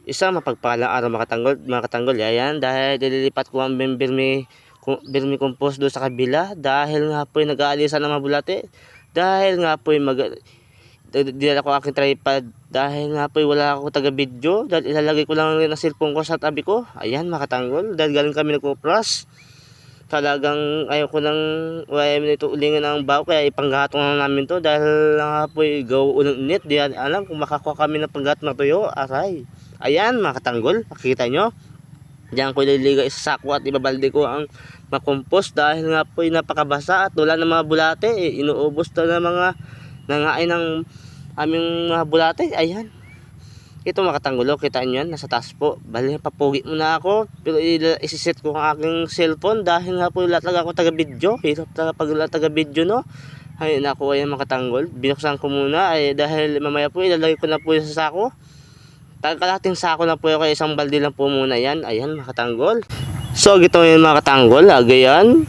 Isang mapagpalang araw mga katanggol. Ayan, dahil dililipat ko ang vermi compost doon sa kabila. Dahil nga po nag-aalisan ng mga bulate. Dahil nga po dinala ko aking tripod. Dahil nga po wala ako taga-video. Dahil ilalagay ko lang rin ang cellphone ko sa tabi ko. Ayan mga katanggol, dahil galing kami nagpo-pras. Talagang ayaw ko nang nito ulingan ng bao, kaya ipanggatong na namin to. Dahil nga po gaw unang init. Di alam kung makakuha kami ng panggatong na tuyo. Aray. Ayan mga katanggol, makikita nyo. Diyan ko ililigay sa sako at ibabalde ko ang makompost. Dahil nga po napakabasa at wala ng mga bulate. Inuubos na ng mga nangain ng aming mga bulate. Ayan. Ito mga katanggol, kita nyo yan, nasa taas po. Bali, papugi muna ako. Pero isiset ko ang aking cellphone. Dahil nga po talaga ako taga-video. Hirap talaga pag taga-video, no? Ayun ako, ayan mga katanggol. Binuksan ko muna. Dahil mamaya po ilalagay ko na po sa sako. Kalahating sako na po, kaya isang balde lang po muna yan. Ayan mga katanggol. So gito yung mga katanggol. Agayan,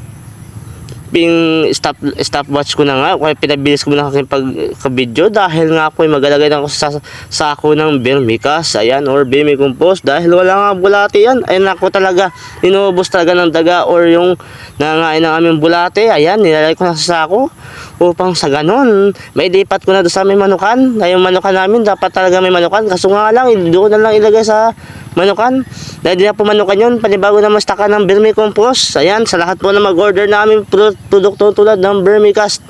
stopwatch ko na nga, kaya pinabilis ko na aking pagka-video. Dahil nga po magalagay na ako sa sako ng vermicast, ayan, or vermicompost. Dahil wala nga bulate yan. Ayan ako talaga, inuubos talaga ng daga or yung nangain ng aming bulate. Ayan, nilalagay ko na sa sako upang sa ganon may lipat ko na doon sa may manukan. Yung manukan namin dapat talaga may manukan, kaso nga lang hindi ko na lang ilagay sa manukan. Dahil di na po manukan yun, panibago na mastaka ng vermicompost. Ayan, sa lahat po na mag-order na aming produkto tulad ng vermicast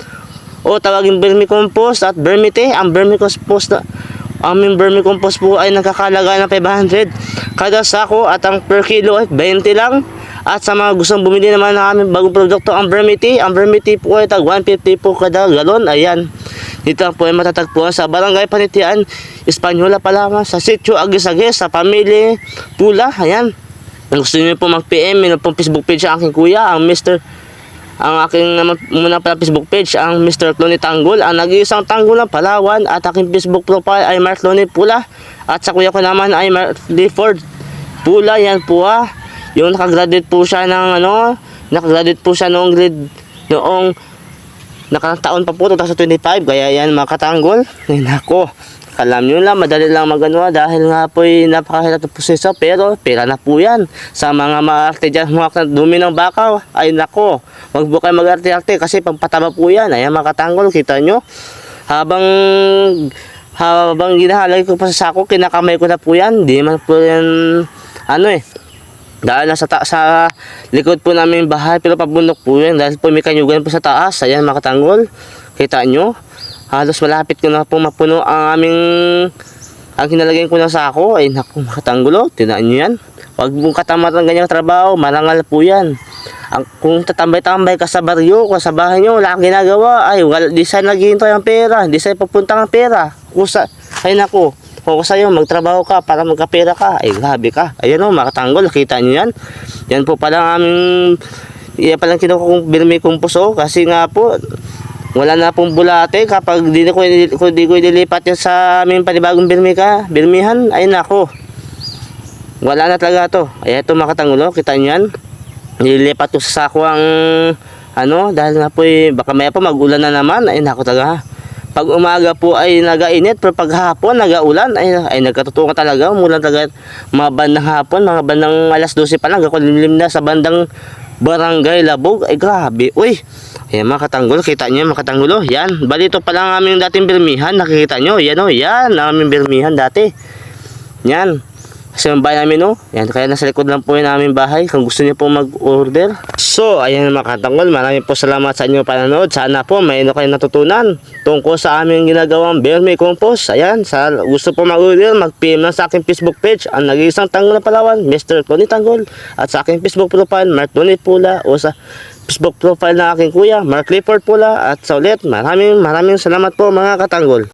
o tawagin vermicompost at vermite. Ang vermicompost na aming vermicompost po ay nagkakalaga ng 500 kada sako at ang per kilo ay 20 lang. At sa mga gustong bumili naman ng aming bagong produkto, ang vermite po ay tag 150 po kada galon. Ayan, dito po ay matatagpuan sa Barangay Panitian, Española pa lamang, sa Sitio Aguisagis, sa Pamili Pula. Ayan, kung gusto niyo po mag-PM, yun po Facebook page ang aking kuya, ang aking muna pala Facebook page, ang Mr. Clony Tanggol, ang nag-iisang tanggol ng Palawan. At aking Facebook profile ay Mark Clony Pula. At sa kuya ko naman ay Mark Clifford Pula. Yan po yung nakagraduate po siya ng nakagraduate po siya noong nakarang taon pa po, 2025. Kaya yan mga katanggol, ay nako, alam nyo lang, madali lang dahil nga po napakahirap na proseso, pero pera na po yan. Sa mga maarte dyan, mga dumi ng baka, ay nako, wag po kayo mag-arte-arte kasi pampataba po yan. Ayan mga katanggol, kita nyo, habang ginahalagay ko pa sa sako, kinakamay ko na po yan. Di man po yan dahil nasa sa likod po namin bahay, pero pabundok po yan dahil po may kanyugan po sa taas. Ayan mga katanggol, kita nyo, halos malapit ko na po mapuno ang hinalagyan ko na sako. Ay naku mga katanggol, tinaan nyo yan. Huwag mong katamat ng ganyang trabaho, marangal po yan. Kung tatambay-tambay ka sa baryo, sa bahay nyo, wala kang ginagawa, ay di sa'yo naghihintay ang pera, di sa'yo papuntang ang pera. Ay naku, kung sa'yo magtrabaho ka para magkapera ka, ay grabe ka. Ayan mga katanggol, nakita nyo yan. Yan po pala aming palang kinuha kong vermicompost kasi nga po wala na pong bulate. Kapag di ko ililipat yan sa aming panibagong vermihan, ay nako, wala na talaga to. Ayan ito mga katanggol, kita nyo yan. Nililipat ko sa sako ang dahil nga po baka maya po mag-ulan na naman. Ay nako talaga, pag umaga po ay nagainit, pero pag hapon nagaulan, ay nagkatutukan talaga. Umulan talaga mga bandang hapon, mga bandang alas 12 pa lang, kakulimlim na sa bandang Barangay Labog. Ay grabe, uy. Ayan mga katanggol, kita nyo mga katanggol, yan, bali ito pa lang aming dating birmihan, nakikita nyo, yan yan, aming birmihan dati. Yan, kasi yung bahay namin yan, kaya nasa likod lang po yung aming bahay kung gusto niyo po mag-order. So ayan mga katanggol, maraming po salamat sa inyo panonood. Sana po may kayo natutunan tungkol sa aming ginagawang vermicompost. Ayan, sa gusto po mag-order, mag-PM lang sa aking Facebook page, ang nag-iisang tanggol ng Palawan, Mr. Clony Tanggol. At sa aking Facebook profile, Mark Clony Pula, o sa Facebook profile ng aking kuya, Mark Clifford Pula. At sa ulit, maraming salamat po mga katanggol.